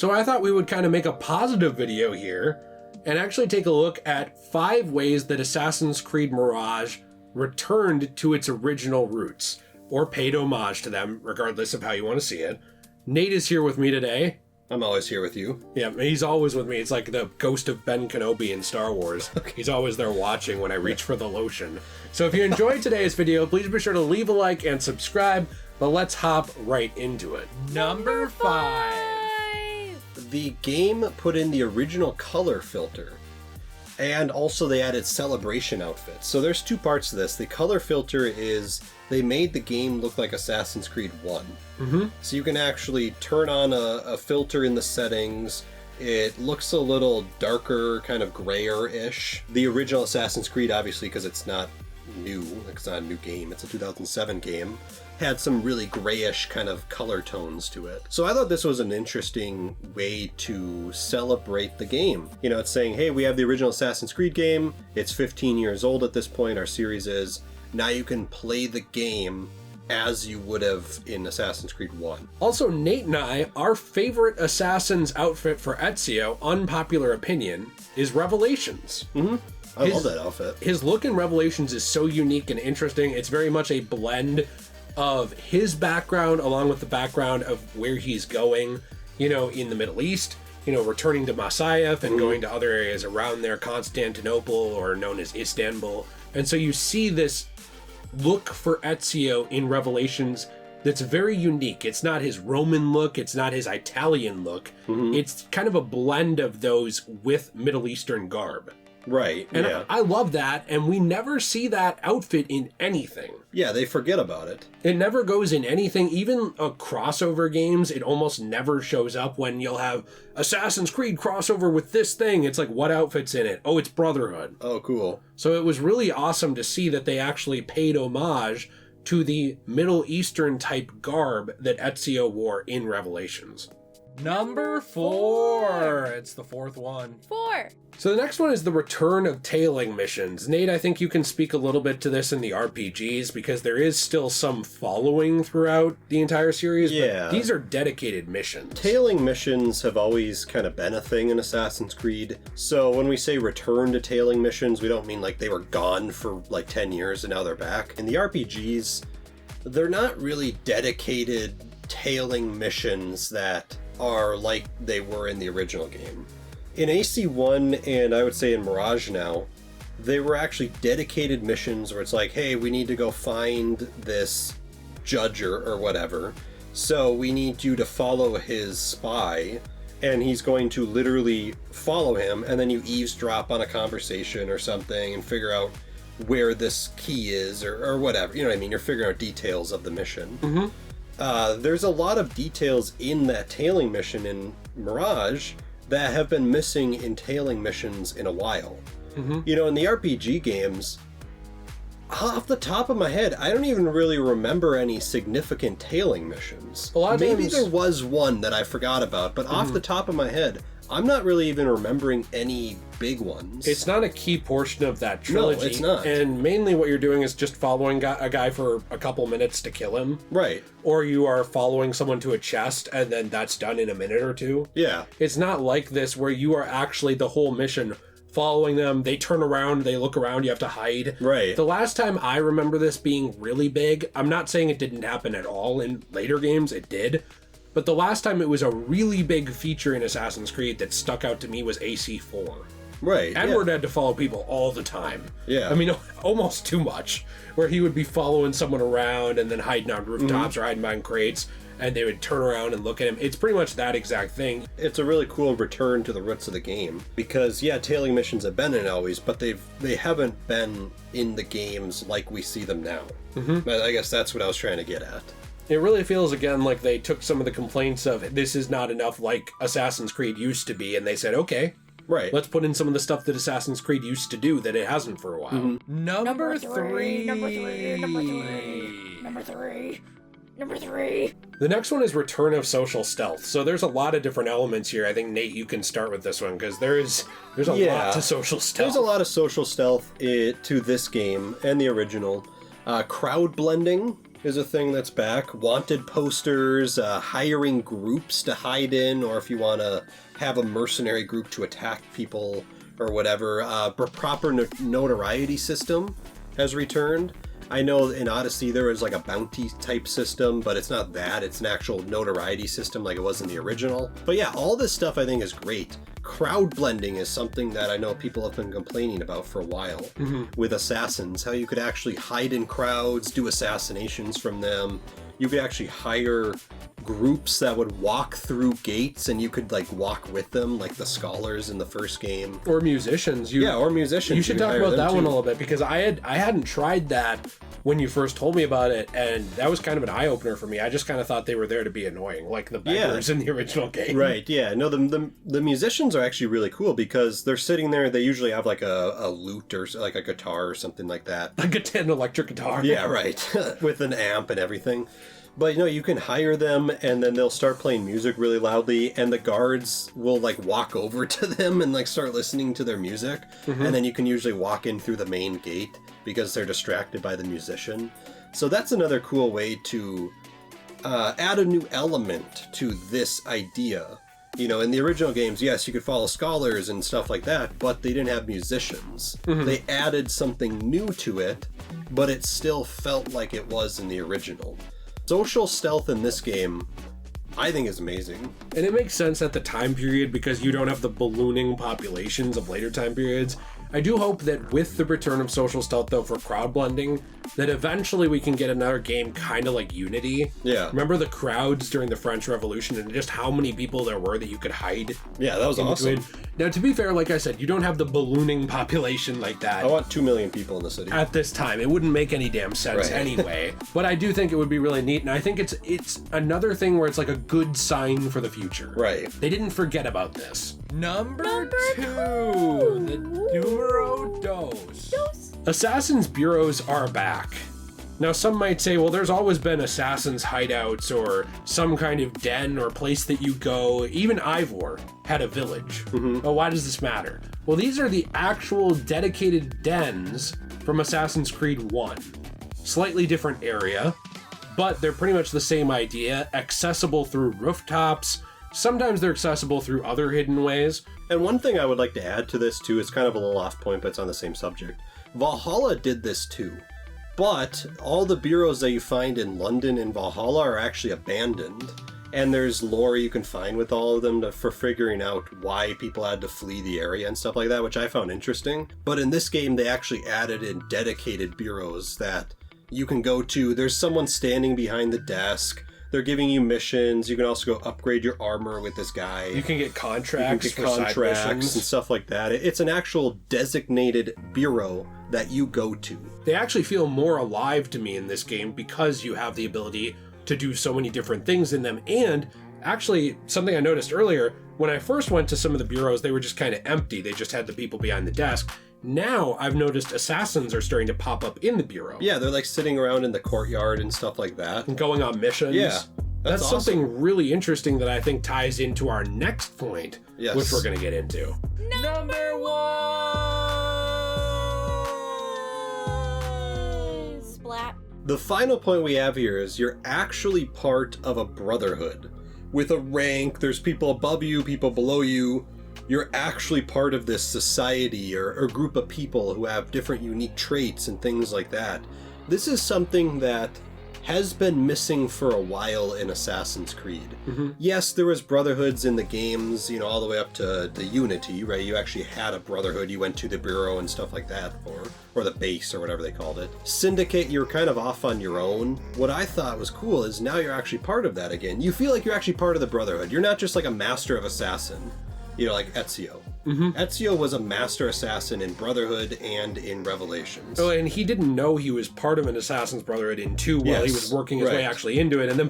So I thought we would kind of make a positive video here and actually take a look at 5 ways that Assassin's Creed Mirage returned to its original roots, or paid homage to them, regardless of how you want to see it. Nate is here with me today. I'm always here with you. Yeah, he's always with me. It's like the ghost of Ben Kenobi in Star Wars. He's always there watching when I reach for the lotion. So if you enjoyed today's video, please be sure to leave a like and subscribe, but let's hop right into it. Number 5. The game put in the original color filter, and also they added celebration outfits. So there's 2 parts to this. The color filter is they made the game look like Assassin's Creed 1. Mm-hmm. So you can actually turn on a filter in the settings. It looks a little darker, kind of grayer-ish. The original Assassin's Creed, obviously, because it's not new, it's not a new game, it's a 2007 game, had some really grayish kind of color tones to it. So I thought this was an interesting way to celebrate the game. You know, it's saying, hey, we have the original Assassin's Creed game, it's 15 years old at this point, our series is, now you can play the game as you would have in Assassin's Creed 1. Also, Nate and I, our favorite Assassin's outfit for Ezio, unpopular opinion, is Revelations. Mm-hmm. I love that outfit. His look in Revelations is so unique and interesting. It's very much a blend of his background along with the background of where he's going, you know, in the Middle East, you know, returning to Masyaf and going to other areas around there, Constantinople, or known as Istanbul. And so you see this look for Ezio in Revelations that's very unique. It's not his Roman look, it's not his Italian look. It's kind of a blend of those with Middle Eastern garb. Right, and yeah. I love that, and we never see that outfit in anything. Yeah, they forget about it. It never goes in anything. Even crossover games, it almost never shows up when you'll have Assassin's Creed crossover with this thing. It's like, what outfit's in it? Oh, it's Brotherhood. Oh, cool. So it was really awesome to see that they actually paid homage to the Middle Eastern type garb that Ezio wore in Revelations. Number 4. It's the 4th one. 4. So the next one is the return of tailing missions. Nate, I think you can speak a little bit to this in the RPGs because there is still some following throughout the entire series, yeah. But these are dedicated missions. Tailing missions have always kind of been a thing in Assassin's Creed. So when we say return to tailing missions, we don't mean like they were gone for like 10 years and now they're back. In the RPGs, they're not really dedicated tailing missions that are like they were in the original game. In AC1, and I would say in Mirage now, they were actually dedicated missions where it's like, hey, we need to go find this judge or whatever, so we need you to follow his spy, and he's going to literally follow him, and then you eavesdrop on a conversation or something and figure out where this key is or whatever. You know what I mean? You're figuring out details of the mission. Mm-hmm. There's a lot of details in that tailing mission in Mirage that have been missing in tailing missions in a while. Mm-hmm. You know, in the RPG games, off the top of my head, I don't even really remember any significant tailing missions. Maybe there was one that I forgot about, but off the top of my head, I'm not really even remembering any big ones. It's not a key portion of that trilogy. No, it's not. And mainly what you're doing is just following a guy for a couple minutes to kill him. Right. Or you are following someone to a chest and then that's done in a minute or 2. Yeah. It's not like this where you are actually the whole mission following them. They turn around, they look around, you have to hide. Right. The last time I remember this being really big, I'm not saying it didn't happen at all in later games, it did. But the last time it was a really big feature in Assassin's Creed that stuck out to me was AC4. Right. Edward had to follow people all the time. Yeah. I mean, almost too much. Where he would be following someone around and then hiding on rooftops or hiding behind crates, and they would turn around and look at him. It's pretty much that exact thing. It's a really cool return to the roots of the game. Because, yeah, tailing missions have been in it always, but they haven't been in the games like we see them now. Mm-hmm. I guess that's what I was trying to get at. It really feels, again, like they took some of the complaints of this is not enough like Assassin's Creed used to be, and they said, okay, right, let's put in some of the stuff that Assassin's Creed used to do that it hasn't for a while. Mm-hmm. Number 3. The next one is Return of Social Stealth. So there's a lot of different elements here. I think, Nate, you can start with this one, because there's a lot to social stealth. There's a lot of social stealth to this game and the original. Crowd blending is a thing that's back. Wanted posters, hiring groups to hide in, or if you want to have a mercenary group to attack people or whatever. Proper notoriety system has returned. I know in Odyssey there was like a bounty type system, but it's not that. It's an actual notoriety system like it was in the original. But yeah, all this stuff I think is great. Crowd blending is something that I know people have been complaining about for a while with assassins, how you could actually hide in crowds, do assassinations from them. You could actually hire groups that would walk through gates and you could like walk with them, like the scholars in the first game. Or musicians. Or musicians. You should talk about that one a little bit, because I hadn't tried that when you first told me about it, and that was kind of an eye-opener for me. I just kind of thought they were there to be annoying, like the beggars in the original game. Right, yeah. No, the musicians are actually really cool because they're sitting there, they usually have like a lute or like a guitar or something like that. An electric guitar. Yeah, right. With an amp and everything. But, you can hire them, and then they'll start playing music really loudly, and the guards will, like, walk over to them and, like, start listening to their music. And then you can usually walk in through the main gate because they're distracted by the musician. So that's another cool way to add a new element to this idea. In the original games, yes, you could follow scholars and stuff like that, but they didn't have musicians. They added something new to it, but it still felt like it was in the original. Social stealth in this game, I think, is amazing. And it makes sense at the time period because you don't have the ballooning populations of later time periods. I do hope that with the return of social stealth, though, for crowd blending, that eventually we can get another game kind of like Unity. Yeah. Remember the crowds during the French Revolution and just how many people there were that you could hide? Yeah, that was awesome. Between. Now, to be fair, like I said, you don't have the ballooning population like that. I want 2 million people in the city. At this time. It wouldn't make any damn sense anyway. But I do think it would be really neat, and I think it's another thing where it's like a good sign for the future. Right. They didn't forget about this. Number two. The numero dos. Assassin's bureaus are back. Now, some might say, well, there's always been Assassin's hideouts or some kind of den or place that you go. Even Ivor had a village. Well, why does this matter? Well, these are the actual dedicated dens from Assassin's Creed 1. Slightly different area, but they're pretty much the same idea, accessible through rooftops. Sometimes they're accessible through other hidden ways. And one thing I would like to add to this, too, is kind of a little off point, but it's on the same subject. Valhalla did this, too. But all the bureaus that you find in London and Valhalla are actually abandoned. And there's lore you can find with all of them for figuring out why people had to flee the area and stuff like that, which I found interesting. But in this game, they actually added in dedicated bureaus that you can go to. There's someone standing behind the desk. They're giving you missions. You can also go upgrade your armor with this guy. You can get contracts for side missions and stuff like that. It's an actual designated bureau that you go to. They actually feel more alive to me in this game because you have the ability to do so many different things in them. And actually, something I noticed earlier, when I first went to some of the bureaus, they were just kind of empty. They just had the people behind the desk. Now, I've noticed assassins are starting to pop up in the bureau. Yeah, they're like sitting around in the courtyard and stuff like that. And going on missions. Yeah. That's awesome. Something really interesting that I think ties into our next point, which we're going to get into. Number one! Splat. The final point we have here is you're actually part of a brotherhood. With a rank, there's people above you, people below you. You're actually part of this society or group of people who have different unique traits and things like that. This is something that has been missing for a while in Assassin's Creed. Yes, there was brotherhoods in the games, all the way up to the Unity, right? You actually had a brotherhood. You went to the bureau and stuff like that, or the base or whatever they called it. Syndicate, you're kind of off on your own. What I thought was cool is now you're actually part of that again. You feel like you're actually part of the brotherhood. You're not just like a master of assassin. Like Ezio. Ezio was a master assassin in Brotherhood and in Revelations. Oh, and he didn't know he was part of an Assassin's Brotherhood in 2 while he was working his way actually into it. And then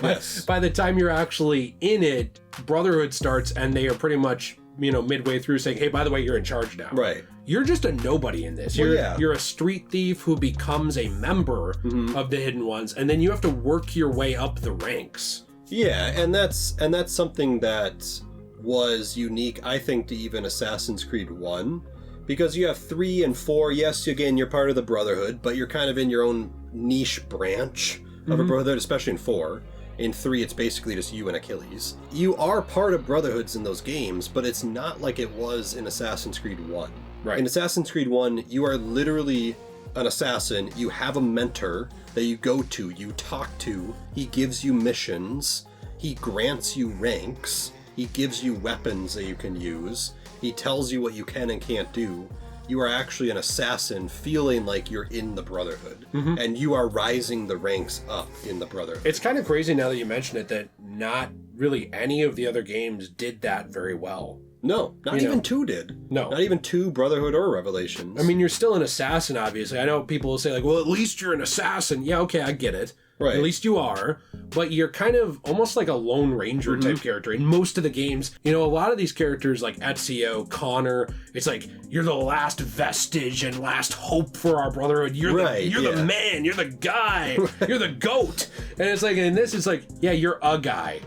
by the time you're actually in it, Brotherhood starts and they are pretty much, midway through saying, hey, by the way, you're in charge now. Right. You're just a nobody in this. You're a street thief who becomes a member of the Hidden Ones, and then you have to work your way up the ranks. Yeah, and that's something that was unique, I think, to even Assassin's Creed 1, because you have 3 and 4. Yes, again, you're part of the Brotherhood, but you're kind of in your own niche branch of a Brotherhood, especially in 4. In 3, it's basically just you and Achilles. You are part of Brotherhoods in those games, but it's not like it was in Assassin's Creed 1. Right. In Assassin's Creed 1, you are literally an assassin. You have a mentor that you go to, you talk to. He gives you missions. He grants you ranks. He gives you weapons that you can use. He tells you what you can and can't do. You are actually an assassin feeling like you're in the Brotherhood. And you are rising the ranks up in the Brotherhood. It's kind of crazy now that you mention it that not really any of the other games did that very well. No, not even 2 did. No. Not even 2, Brotherhood or Revelations. I mean, you're still an assassin, obviously. I know people will say, like, well, at least you're an assassin. Yeah, okay, I get it. Right. At least you are. But you're kind of almost like a Lone Ranger type character. In most of the games, you know, a lot of these characters like Ezio, Connor, it's like, you're the last vestige and last hope for our Brotherhood. You're the man. You're the guy. You're the goat. And it's like, in this, it's like, yeah, you're a guy.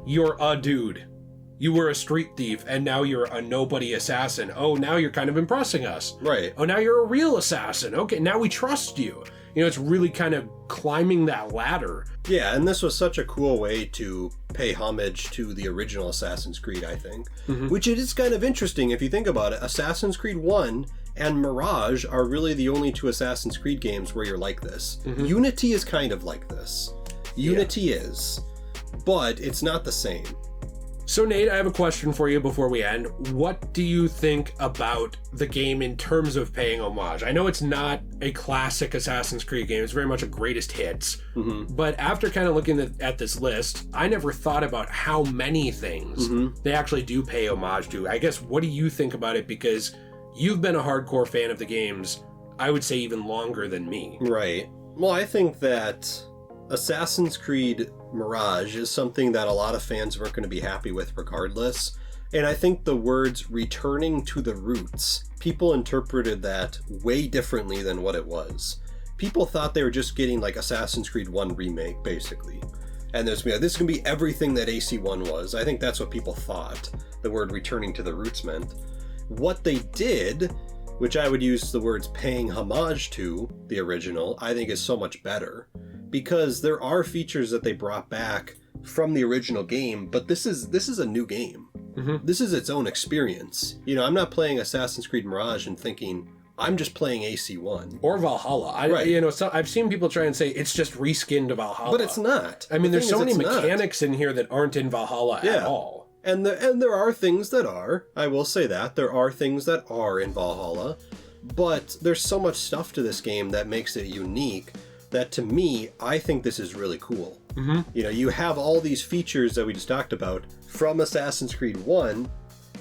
You're a dude. You were a street thief, and now you're a nobody assassin. Oh, now you're kind of impressing us. Right. Oh, now you're a real assassin. Okay, now we trust you. You know, it's really kind of climbing that ladder. Yeah, and this was such a cool way to pay homage to the original Assassin's Creed, I think. Which it is kind of interesting if you think about it. Assassin's Creed 1 and Mirage are really the only 2 Assassin's Creed games where you're like this. Unity is kind of like this. Unity is, but it's not the same. So Nate, I have a question for you before we end. What do you think about the game in terms of paying homage? I know it's not a classic Assassin's Creed game. It's very much a greatest hits. But after kind of looking at this list, I never thought about how many things they actually do pay homage to. I guess, what do you think about it? Because you've been a hardcore fan of the games, I would say even longer than me. Right. Well, I think that Assassin's Creed Mirage is something that a lot of fans weren't going to be happy with regardless. And I think the words returning to the roots, people interpreted that way differently than what it was. People thought they were just getting like Assassin's Creed 1 remake, basically. And this is going to be everything that AC1 was. I think that's what people thought the word returning to the roots meant. What they did, which I would use the words paying homage to the original, I think is so much better. Because there are features that they brought back from the original game, but this is a new game. This is its own experience. You know, I'm not playing Assassin's Creed Mirage and thinking, I'm just playing AC1. Or Valhalla. Right. You know, I've seen people try and say it's just reskinned Valhalla. But it's not. I mean, there's so many mechanics in here that aren't in Valhalla at all. And there are things that are. I will say that. There are things that are in Valhalla. But there's so much stuff to this game that makes it unique that to me, I think this is really cool. You know, you have all these features that we just talked about from Assassin's Creed 1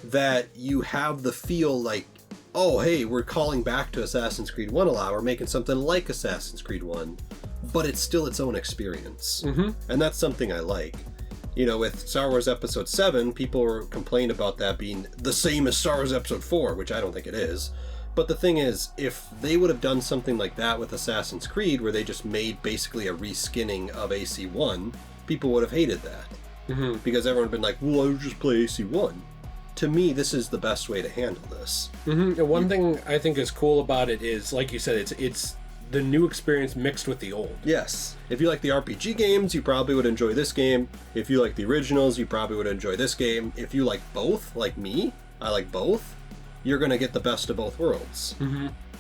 that you have the feel like, oh, hey, we're calling back to Assassin's Creed 1 a lot. We're making something like Assassin's Creed 1, but it's still its own experience. And that's something I like. You know, with Star Wars Episode 7, people were complaining about that being the same as Star Wars Episode 4, which I don't think it is. But the thing is, if they would have done something like that with Assassin's Creed, where they just made basically a reskinning of AC1, people would have hated that. Because everyone would have been like, well, I'll just play AC1. To me, this is the best way to handle this. One thing I think is cool about it is, like you said, it's the new experience mixed with the old. Yes. If you like the RPG games, you probably would enjoy this game. If you like the originals, you probably would enjoy this game. If you like both, like me, I like both, you're going to get the best of both worlds.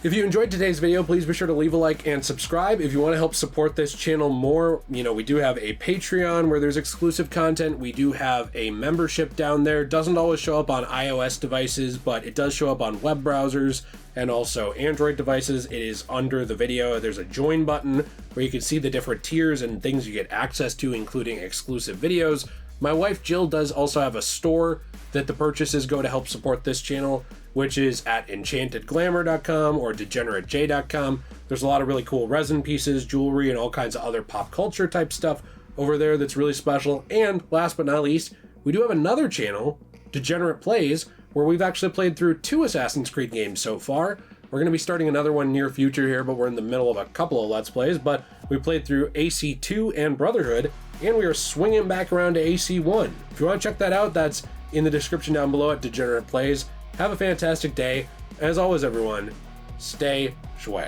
If you enjoyed today's video, please be sure to leave a like and subscribe. If you want to help support this channel more, you know, we do have a Patreon where there's exclusive content. We do have a membership down there. Doesn't always show up on iOS devices, but it does show up on web browsers and also Android devices. It is under the video. There's a join button where you can see the different tiers and things you get access to, including exclusive videos. My wife Jill does also have a store that the purchases go to help support this channel, which is at enchantedglamour.com or degeneratej.com. There's a lot of really cool resin pieces, jewelry, and all kinds of other pop culture type stuff over there that's really special. And last but not least, we do have another channel, Degenerate Plays, where we've actually played through 2 Assassin's Creed games so far. We're going to be starting another one near future here, but we're in the middle of a couple of Let's Plays. But we played through AC2 and Brotherhood, and we are swinging back around to AC1. If you want to check that out, that's in the description down below at Degenerate Plays. Have a fantastic day. As always, everyone, stay shui.